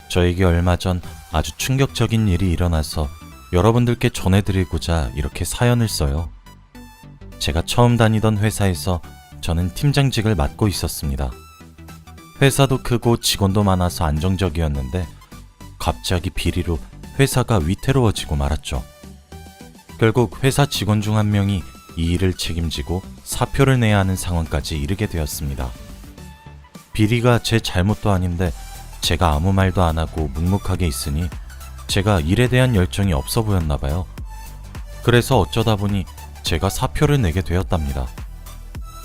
저에게 얼마 전 아주 충격적인 일이 일어나서 여러분들께 전해드리고자 이렇게 사연을 써요. 제가 처음 다니던 회사에서 저는 팀장직을 맡고 있었습니다. 회사도 크고 직원도 많아서 안정적이었는데 갑자기 비리로 회사가 위태로워지고 말았죠. 결국 회사 직원 중 한 명이 이 일을 책임지고 사표를 내야 하는 상황까지 이르게 되었습니다. 비리가 제 잘못도 아닌데 제가 아무 말도 안 하고 묵묵하게 있으니 제가 일에 대한 열정이 없어 보였나 봐요. 그래서 어쩌다 보니 제가 사표를 내게 되었답니다.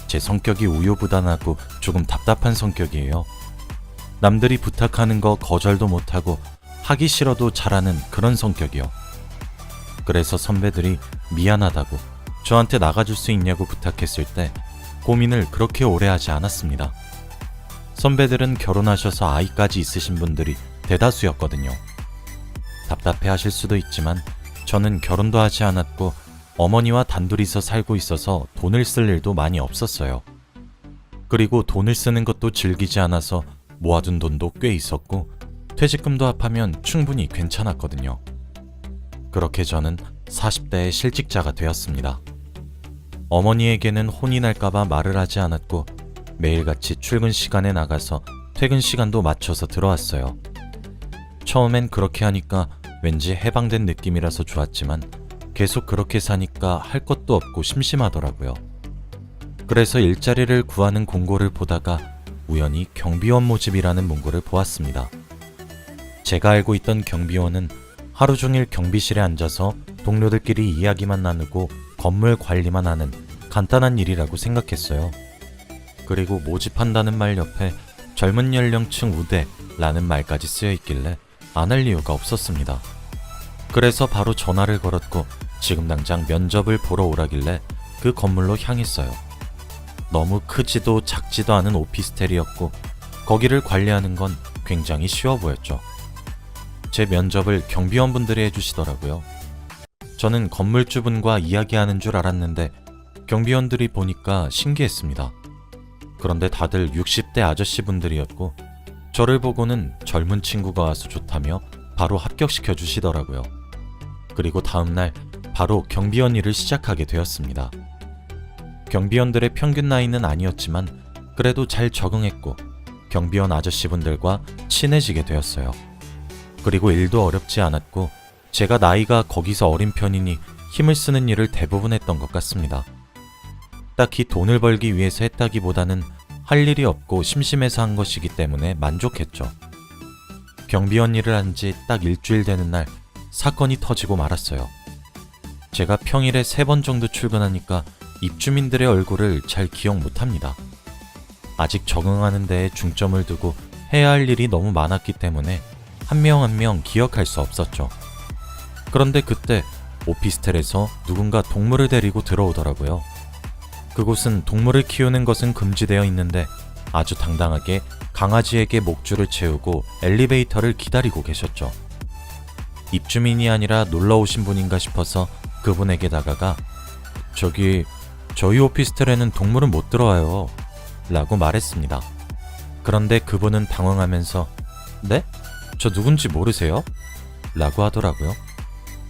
제 성격이 우유부단하고 조금 답답한 성격이에요. 남들이 부탁하는 거 거절도 못하고 하기 싫어도 잘하는 그런 성격이요. 그래서 선배들이 미안하다고 저한테 나가줄 수 있냐고 부탁했을 때 고민을 그렇게 오래 하지 않았습니다. 선배들은 결혼하셔서 아이까지 있으신 분들이 대다수였거든요. 답답해 하실 수도 있지만 저는 결혼도 하지 않았고 어머니와 단둘이서 살고 있어서 돈을 쓸 일도 많이 없었어요. 그리고 돈을 쓰는 것도 즐기지 않아서 모아둔 돈도 꽤 있었고 퇴직금도 합하면 충분히 괜찮았거든요. 그렇게 저는 40대의 실직자가 되었습니다. 어머니에게는 혼이 날까봐 말을 하지 않았고 매일같이 출근 시간에 나가서 퇴근 시간도 맞춰서 들어왔어요. 처음엔 그렇게 하니까 왠지 해방된 느낌이라서 좋았지만 계속 그렇게 사니까 할 것도 없고 심심하더라고요. 그래서 일자리를 구하는 공고를 보다가 우연히 경비원 모집이라는 문구를 보았습니다. 제가 알고 있던 경비원은 하루 종일 경비실에 앉아서 동료들끼리 이야기만 나누고 건물 관리만 하는 간단한 일이라고 생각했어요. 그리고 모집한다는 말 옆에 젊은 연령층 우대라는 말까지 쓰여 있길래 안 할 이유가 없었습니다. 그래서 바로 전화를 걸었고 지금 당장 면접을 보러 오라길래 그 건물로 향했어요. 너무 크지도 작지도 않은 오피스텔이었고 거기를 관리하는 건 굉장히 쉬워 보였죠. 제 면접을 경비원분들이 해주시더라고요. 저는 건물주분과 이야기하는 줄 알았는데 경비원들이 보니까 신기했습니다. 그런데 다들 60대 아저씨분들이었고 저를 보고는 젊은 친구가 와서 좋다며 바로 합격시켜 주시더라고요. 그리고 다음날 바로 경비원 일을 시작하게 되었습니다. 경비원들의 평균 나이는 아니었지만 그래도 잘 적응했고 경비원 아저씨분들과 친해지게 되었어요. 그리고 일도 어렵지 않았고 제가 나이가 거기서 어린 편이니 힘을 쓰는 일을 대부분 했던 것 같습니다. 딱히 돈을 벌기 위해서 했다기보다는 할 일이 없고 심심해서 한 것이기 때문에 만족했죠. 경비원 일을 한 지 딱 일주일 되는 날 사건이 터지고 말았어요. 제가 평일에 3번 정도 출근하니까 입주민들의 얼굴을 잘 기억 못합니다. 아직 적응하는 데에 중점을 두고 해야 할 일이 너무 많았기 때문에 한 명 한 명 기억할 수 없었죠. 그런데 그때 오피스텔에서 누군가 동물을 데리고 들어오더라고요. 그곳은 동물을 키우는 것은 금지되어 있는데 아주 당당하게 강아지에게 목줄을 채우고 엘리베이터를 기다리고 계셨죠. 입주민이 아니라 놀러 오신 분인가 싶어서 그분에게 다가가 저희 오피스텔에는 동물은 못 들어와요 라고 말했습니다. 그런데 그분은 당황하면서 네? 저 누군지 모르세요? 라고 하더라고요.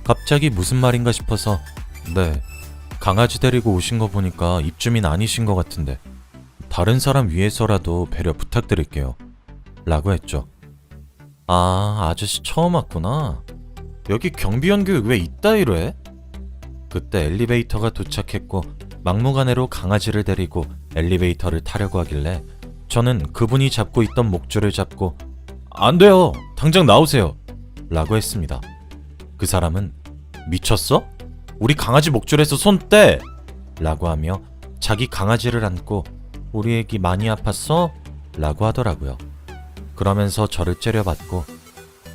갑자기 무슨 말인가 싶어서 네, 강아지 데리고 오신 거 보니까 입주민 아니신 것 같은데 다른 사람 위해서라도 배려 부탁드릴게요 라고 했죠. 아, 아저씨 처음 왔구나. 여기 경비원 교육 왜 이따위로 해? 그때 엘리베이터가 도착했고 막무가내로 강아지를 데리고 엘리베이터를 타려고 하길래 저는 그분이 잡고 있던 목줄을 잡고 안 돼요, 당장 나오세요 라고 했습니다. 그 사람은 미쳤어? 우리 강아지 목줄에서 손 떼! 라고 하며 자기 강아지를 안고 우리 애기 많이 아팠어? 라고 하더라고요. 그러면서 저를 째려봤고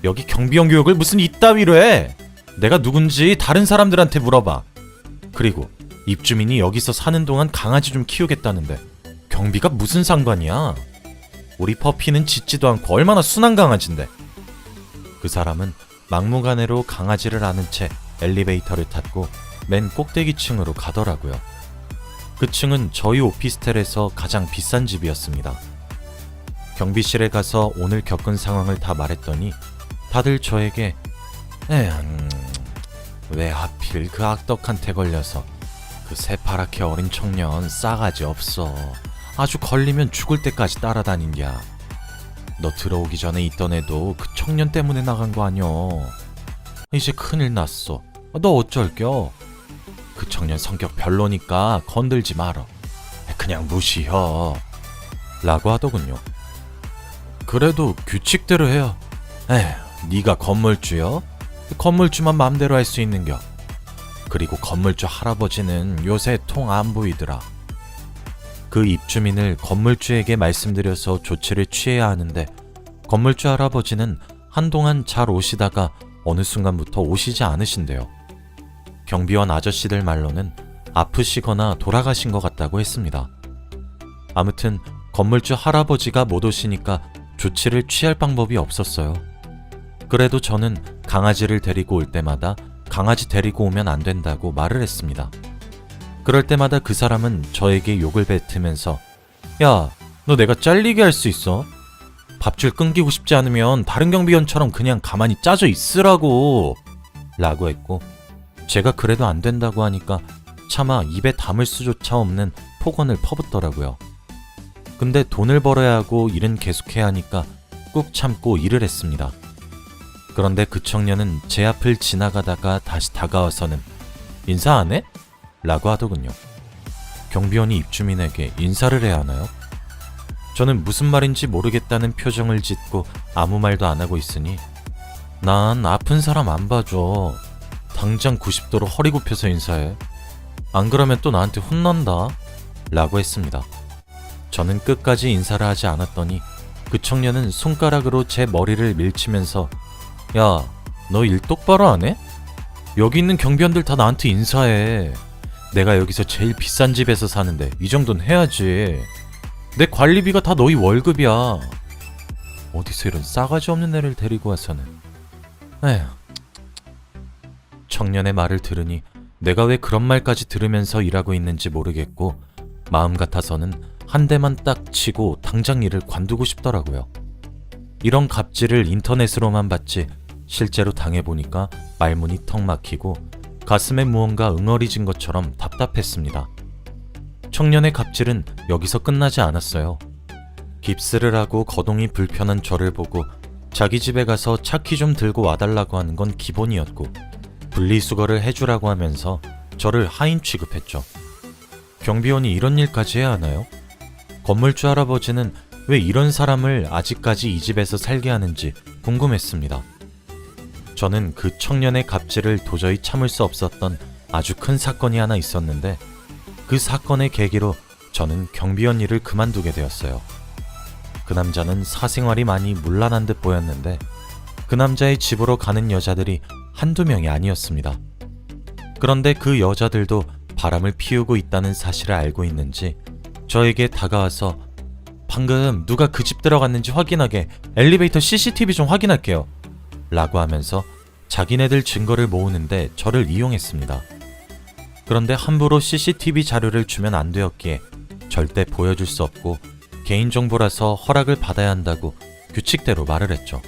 여기 경비원 교육을 무슨 이따위로 해! 내가 누군지 다른 사람들한테 물어봐. 그리고 입주민이 여기서 사는 동안 강아지 좀 키우겠다는데 경비가 무슨 상관이야? 우리 퍼피는 짖지도 않고 얼마나 순한 강아지인데. 그 사람은 막무가내로 강아지를 안은 채 엘리베이터를 탔고 맨 꼭대기 층으로 가더라고요. 그 층은 저희 오피스텔에서 가장 비싼 집이었습니다. 경비실에 가서 오늘 겪은 상황을 다 말했더니 다들 저에게 왜 하필 그 악덕한테 걸려서 그 새파랗게 어린 청년 싸가지 없어. 아주 걸리면 죽을 때까지 따라다닌냐. 너 들어오기 전에 있던 애도 그 청년 때문에 나간 거 아니여. 이제 큰일 났어. 너 어쩔겨. 그 청년 성격 별로니까 건들지 말어. 그냥 무시해. 라고 하더군요. 그래도 규칙대로 해요. 네가 건물주여? 건물주만 맘대로 할 수 있는겨. 그리고 건물주 할아버지는 요새 통 안 보이더라. 그 입주민을 건물주에게 말씀드려서 조치를 취해야 하는데 건물주 할아버지는 한동안 잘 오시다가 어느 순간부터 오시지 않으신대요. 경비원 아저씨들 말로는 아프시거나 돌아가신 것 같다고 했습니다. 아무튼 건물주 할아버지가 못 오시니까 조치를 취할 방법이 없었어요. 그래도 저는 강아지를 데리고 올 때마다 강아지 데리고 오면 안 된다고 말을 했습니다. 그럴 때마다 그 사람은 저에게 욕을 뱉으면서 야, 너 내가 잘리게 할 수 있어? 밥줄 끊기고 싶지 않으면 다른 경비원처럼 그냥 가만히 짜져 있으라고 라고 했고, 제가 그래도 안 된다고 하니까 차마 입에 담을 수조차 없는 폭언을 퍼붓더라고요. 근데 돈을 벌어야 하고 일은 계속해야 하니까 꾹 참고 일을 했습니다. 그런데 그 청년은 제 앞을 지나가다가 다시 다가와서는 인사 안 해? 라고 하더군요. 경비원이 입주민에게 인사를 해야 하나요? 저는 무슨 말인지 모르겠다는 표정을 짓고 아무 말도 안 하고 있으니 난 아픈 사람 안 봐줘. 당장 90도로 허리 굽혀서 인사해. 안 그러면 또 나한테 혼난다. 라고 했습니다. 저는 끝까지 인사를 하지 않았더니 그 청년은 손가락으로 제 머리를 밀치면서 야, 너 일 똑바로 안 해? 여기 있는 경비원들 다 나한테 인사해. 내가 여기서 제일 비싼 집에서 사는데 이 정도는 해야지. 내 관리비가 다 너희 월급이야. 어디서 이런 싸가지 없는 애를 데리고 와서는. 에휴. 청년의 말을 들으니 내가 왜 그런 말까지 들으면서 일하고 있는지 모르겠고 마음 같아서는 한 대만 딱 치고 당장 일을 관두고 싶더라고요. 이런 갑질을 인터넷으로만 봤지 실제로 당해보니까 말문이 턱 막히고 가슴에 무언가 응어리진 것처럼 답답했습니다. 청년의 갑질은 여기서 끝나지 않았어요. 깁스를 하고 거동이 불편한 저를 보고 자기 집에 가서 차키 좀 들고 와달라고 하는 건 기본이었고 분리수거를 해주라고 하면서 저를 하인 취급했죠. 경비원이 이런 일까지 해야 하나요? 건물주 할아버지는 왜 이런 사람을 아직까지 이 집에서 살게 하는지 궁금했습니다. 저는 그 청년의 갑질을 도저히 참을 수 없었던 아주 큰 사건이 하나 있었는데 그 사건의 계기로 저는 경비원 일을 그만두게 되었어요. 그 남자는 사생활이 많이 문란한 듯 보였는데 그 남자의 집으로 가는 여자들이 한두 명이 아니었습니다. 그런데 그 여자들도 바람을 피우고 있다는 사실을 알고 있는지 저에게 다가와서 방금 누가 그 집 들어갔는지 확인하게 엘리베이터 CCTV 좀 확인할게요. 라고 하면서 자기네들 증거를 모으는데 저를 이용했습니다. 그런데 함부로 CCTV 자료를 주면 안 되었기에 절대 보여줄 수 없고 개인정보라서 허락을 받아야 한다고 규칙대로 말을 했죠.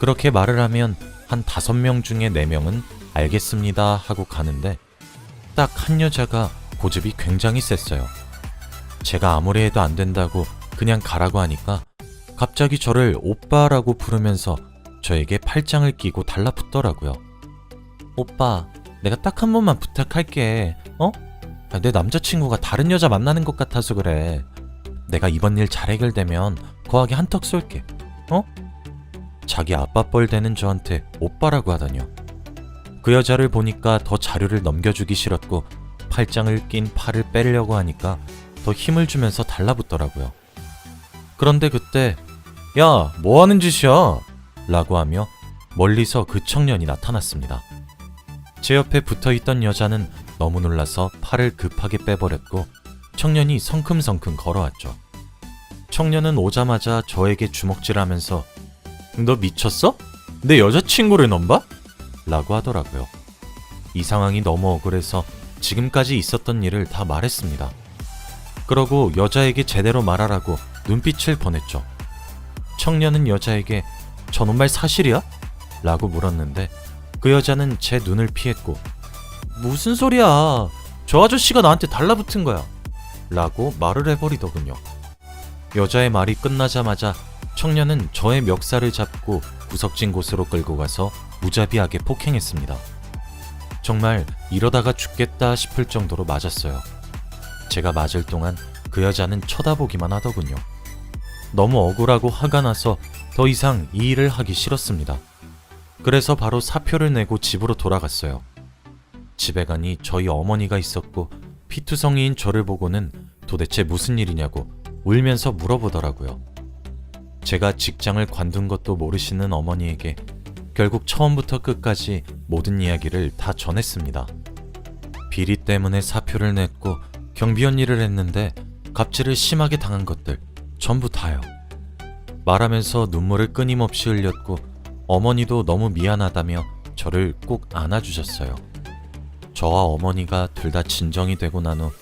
그렇게 말을 하면 한 5명 중에 4명은 알겠습니다 하고 가는데 딱 한 여자가 고집이 굉장히 셌어요. 제가 아무리 해도 안 된다고 그냥 가라고 하니까 갑자기 저를 오빠라고 부르면서 저에게 팔짱을 끼고 달라붙더라고요. 오빠, 내가 딱 한 번만 부탁할게. 내 남자친구가 다른 여자 만나는 것 같아서 그래. 내가 이번 일 잘 해결되면 거하게 한턱 쏠게. 자기 아빠뻘 되는 저한테 오빠라고 하다니요. 그 여자를 보니까 더 자료를 넘겨주기 싫었고 팔짱을 낀 팔을 빼려고 하니까 더 힘을 주면서 달라붙더라고요. 그런데 그때 야, 뭐 하는 짓이야? 라고 하며 멀리서 그 청년이 나타났습니다. 제 옆에 붙어있던 여자는 너무 놀라서 팔을 급하게 빼버렸고 청년이 성큼성큼 걸어왔죠. 청년은 오자마자 저에게 주먹질하면서 너 미쳤어? 내 여자친구를 넘봐? 라고 하더라고요. 이 상황이 너무 억울해서 지금까지 있었던 일을 다 말했습니다. 그러고 여자에게 제대로 말하라고 눈빛을 보냈죠. 청년은 여자에게 저런 말 사실이야? 라고 물었는데 그 여자는 제 눈을 피했고 무슨 소리야? 저 아저씨가 나한테 달라붙은 거야 라고 말을 해버리더군요. 여자의 말이 끝나자마자 청년은 저의 멱살을 잡고 구석진 곳으로 끌고 가서 무자비하게 폭행했습니다. 정말 이러다가 죽겠다 싶을 정도로 맞았어요. 제가 맞을 동안 그 여자는 쳐다보기만 하더군요. 너무 억울하고 화가 나서 더 이상 이 일을 하기 싫었습니다. 그래서 바로 사표를 내고 집으로 돌아갔어요. 집에 가니 저희 어머니가 있었고 피투성이인 저를 보고는 도대체 무슨 일이냐고 울면서 물어보더라고요. 제가 직장을 관둔 것도 모르시는 어머니에게 결국 처음부터 끝까지 모든 이야기를 다 전했습니다. 비리 때문에 사표를 냈고 경비원 일을 했는데 갑질을 심하게 당한 것들 전부 다요. 말하면서 눈물을 끊임없이 흘렸고 어머니도 너무 미안하다며 저를 꼭 안아주셨어요. 저와 어머니가 둘 다 진정이 되고 난 후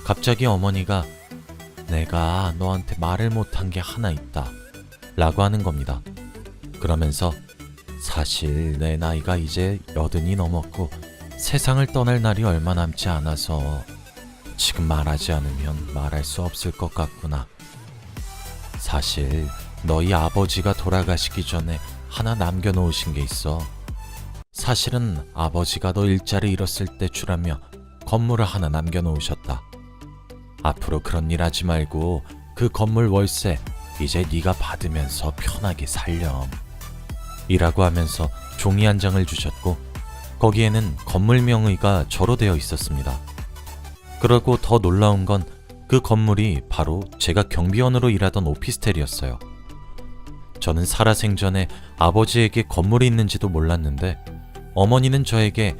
갑자기 어머니가 내가 너한테 말을 못한 게 하나 있다 라고 하는 겁니다. 그러면서 사실 내 나이가 이제 80이 넘었고 세상을 떠날 날이 얼마 남지 않아서 지금 말하지 않으면 말할 수 없을 것 같구나. 사실 너희 아버지가 돌아가시기 전에 하나 남겨놓으신 게 있어. 사실은 아버지가 너 일자리 잃었을 때 주라며 건물을 하나 남겨놓으셨다. 앞으로 그런 일 하지 말고 그 건물 월세 이제 네가 받으면서 편하게 살렴 이라고 하면서 종이 한 장을 주셨고 거기에는 건물 명의가 저로 되어 있었습니다. 그러고 더 놀라운 건 그 건물이 바로 제가 경비원으로 일하던 오피스텔이었어요. 저는 살아생전에 아버지에게 건물이 있는지도 몰랐는데 어머니는 저에게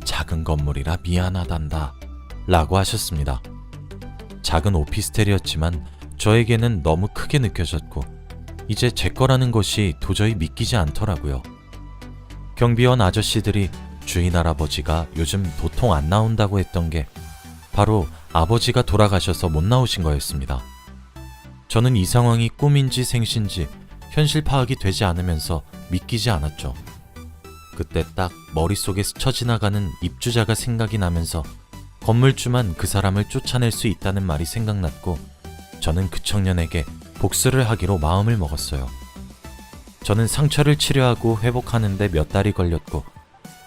작은 건물이라 미안하단다 라고 하셨습니다. 작은 오피스텔이었지만 저에게는 너무 크게 느껴졌고 이제 제 거라는 것이 도저히 믿기지 않더라고요. 경비원 아저씨들이 주인 할아버지가 요즘 도통 안 나온다고 했던 게 바로 아버지가 돌아가셔서 못 나오신 거였습니다. 저는 이 상황이 꿈인지 생신지 현실 파악이 되지 않으면서 믿기지 않았죠. 그때 딱 머릿속에 스쳐 지나가는 입주자가 생각이 나면서 건물주만 그 사람을 쫓아낼 수 있다는 말이 생각났고 저는 그 청년에게 복수를 하기로 마음을 먹었어요. 저는 상처를 치료하고 회복하는데 몇 달이 걸렸고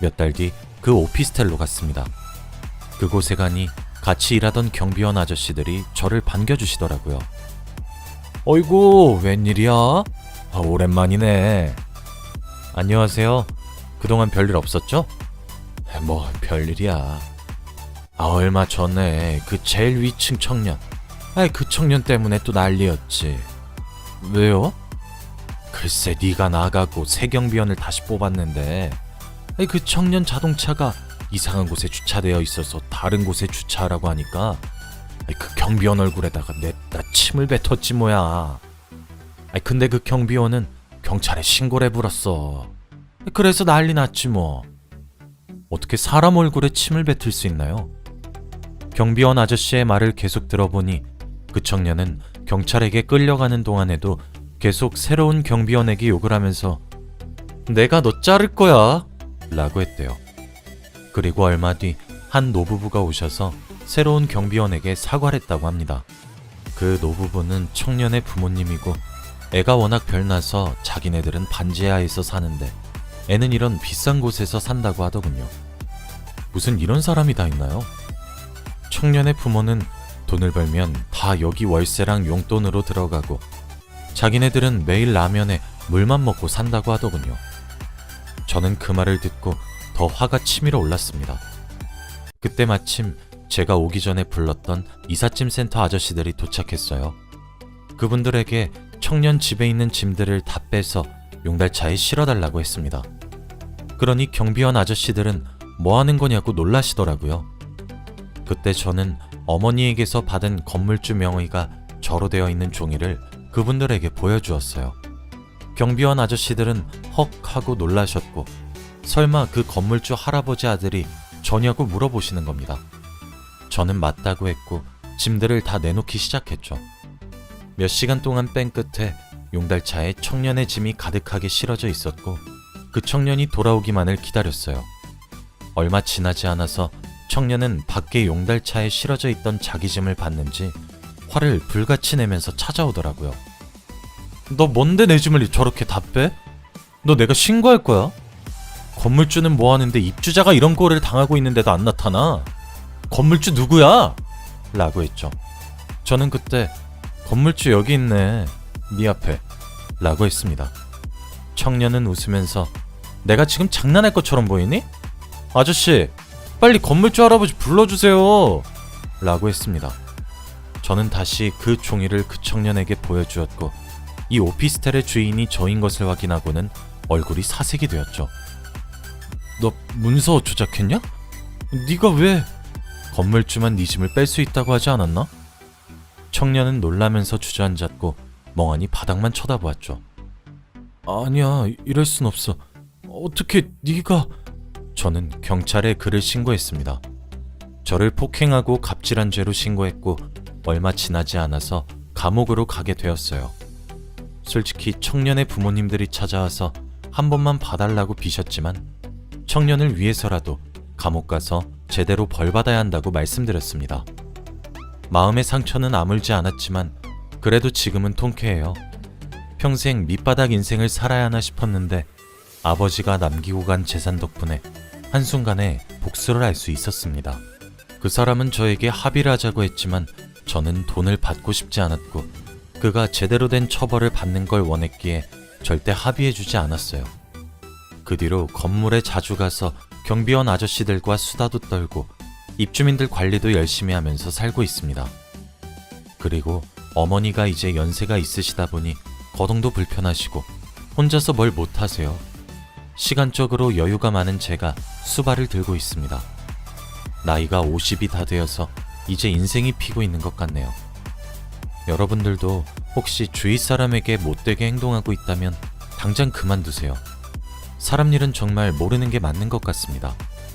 몇 달 뒤 그 오피스텔로 갔습니다. 그곳에 가니 같이 일하던 경비원 아저씨들이 저를 반겨주시더라고요. 어이구 웬일이야? 오랜만이네. 안녕하세요. 그동안 별일 없었죠? 뭐 별일이야. 얼마 전에 그 제일 위층 청년 그 청년 때문에 또 난리였지. 왜요? 글쎄 네가 나가고 새 경비원을 다시 뽑았는데 그 청년 자동차가 이상한 곳에 주차되어 있어서 다른 곳에 주차하라고 하니까 그 경비원 얼굴에다가 냅다 침을 뱉었지 뭐야. 근데 그 경비원은 경찰에 신고를 해불었어. 그래서 난리 났지 뭐. 어떻게 사람 얼굴에 침을 뱉을 수 있나요? 경비원 아저씨의 말을 계속 들어보니 그 청년은 경찰에게 끌려가는 동안에도 계속 새로운 경비원에게 욕을 하면서 내가 너 자를 거야 라고 했대요. 그리고 얼마 뒤 한 노부부가 오셔서 새로운 경비원에게 사과를 했다고 합니다. 그 노부부는 청년의 부모님이고 애가 워낙 별나서 자기네들은 반지하에서 사는데 애는 이런 비싼 곳에서 산다고 하더군요. 무슨 이런 사람이 다 있나요? 청년의 부모는 돈을 벌면 다 여기 월세랑 용돈으로 들어가고 자기네들은 매일 라면에 물만 먹고 산다고 하더군요. 저는 그 말을 듣고 더 화가 치밀어 올랐습니다. 그때 마침 제가 오기 전에 불렀던 이삿짐 센터 아저씨들이 도착했어요. 그분들에게 청년 집에 있는 짐들을 다 빼서 용달차에 실어달라고 했습니다. 그러니 경비원 아저씨들은 뭐 하는 거냐고 놀라시더라고요. 그때 저는 어머니에게서 받은 건물주 명의가 저로 되어 있는 종이를 그분들에게 보여주었어요. 경비원 아저씨들은 헉 하고 놀라셨고 설마 그 건물주 할아버지 아들이 저냐고 물어보시는 겁니다. 저는 맞다고 했고 짐들을 다 내놓기 시작했죠. 몇 시간 동안 뺀 끝에 용달차에 청년의 짐이 가득하게 실어져 있었고 그 청년이 돌아오기만을 기다렸어요. 얼마 지나지 않아서 청년은 밖에 용달차에 실어져 있던 자기 짐을 봤는지 화를 불같이 내면서 찾아오더라고요. 너 뭔데 내 짐을 저렇게 다 빼? 너 내가 신고할 거야? 건물주는 뭐하는데 입주자가 이런 꼴을 당하고 있는데도 안 나타나? 건물주 누구야? 라고 했죠. 저는 그때 건물주 여기 있네, 네 앞에 라고 했습니다. 청년은 웃으면서 내가 지금 장난할 것처럼 보이니? 아저씨, 빨리 건물주 할아버지 불러주세요 라고 했습니다. 저는 다시 그 종이를 그 청년에게 보여주었고 이 오피스텔의 주인이 저인 것을 확인하고는 얼굴이 사색이 되었죠. 너 문서 조작했냐? 네가 왜? 건물주만 네 짐을 뺄 수 있다고 하지 않았나? 청년은 놀라면서 주저앉았고 멍하니 바닥만 쳐다보았죠. 아니야, 이럴 순 없어. 어떻게 네가... 저는 경찰에 그를 신고했습니다. 저를 폭행하고 갑질한 죄로 신고했고 얼마 지나지 않아서 감옥으로 가게 되었어요. 솔직히 청년의 부모님들이 찾아와서 한 번만 봐달라고 비셨지만 청년을 위해서라도 감옥 가서 제대로 벌 받아야 한다고 말씀드렸습니다. 마음의 상처는 아물지 않았지만 그래도 지금은 통쾌해요. 평생 밑바닥 인생을 살아야 하나 싶었는데 아버지가 남기고 간 재산 덕분에 한순간에 복수를 할 수 있었습니다. 그 사람은 저에게 합의를 하자고 했지만 저는 돈을 받고 싶지 않았고 그가 제대로 된 처벌을 받는 걸 원했기에 절대 합의해주지 않았어요. 그 뒤로 건물에 자주 가서 경비원 아저씨들과 수다도 떨고 입주민들 관리도 열심히 하면서 살고 있습니다. 그리고 어머니가 이제 연세가 있으시다 보니 거동도 불편하시고 혼자서 뭘 못하세요. 시간적으로 여유가 많은 제가 수발을 들고 있습니다. 나이가 50이 다 되어서 이제 인생이 피고 있는 것 같네요. 여러분들도 혹시 주위 사람에게 못되게 행동하고 있다면 당장 그만두세요. 사람 일은 정말 모르는 게 맞는 것 같습니다.